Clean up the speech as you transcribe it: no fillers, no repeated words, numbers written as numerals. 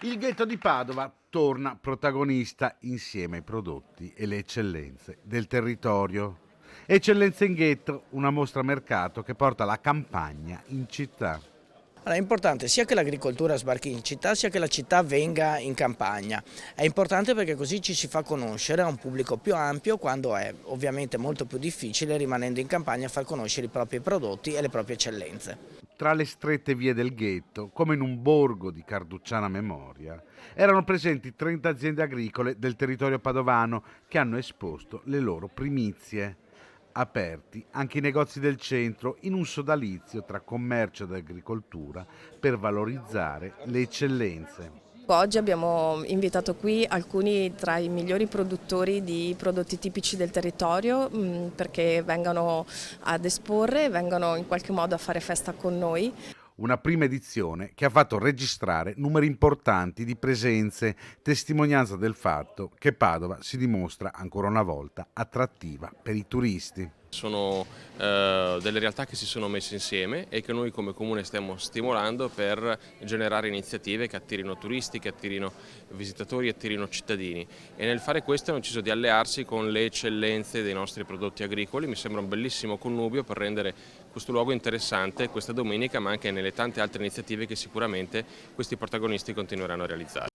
Il ghetto di Padova torna protagonista insieme ai prodotti e le eccellenze del territorio. Eccellenze in ghetto, una mostra mercato che porta la campagna in città. Allora, è importante sia che l'agricoltura sbarchi in città, sia che la città venga in campagna. È importante perché così ci si fa conoscere a un pubblico più ampio, quando è ovviamente molto più difficile, rimanendo in campagna, far conoscere i propri prodotti e le proprie eccellenze. Tra le strette vie del ghetto, come in un borgo di carducciana memoria, erano presenti 30 aziende agricole del territorio padovano che hanno esposto le loro primizie. Aperti anche i negozi del centro in un sodalizio tra commercio ed agricoltura per valorizzare le eccellenze. Oggi abbiamo invitato qui alcuni tra i migliori produttori di prodotti tipici del territorio perché vengano ad esporre, vengano in qualche modo a fare festa con noi. Una prima edizione che ha fatto registrare numeri importanti di presenze, testimonianza del fatto che Padova si dimostra ancora una volta attrattiva per i turisti. Sono delle realtà che si sono messe insieme e che noi come Comune stiamo stimolando per generare iniziative che attirino turisti, che attirino visitatori, attirino cittadini, e nel fare questo hanno deciso di allearsi con le eccellenze dei nostri prodotti agricoli. Mi sembra un bellissimo connubio per rendere questo luogo interessante questa domenica, ma anche nelle tante altre iniziative che sicuramente questi protagonisti continueranno a realizzare.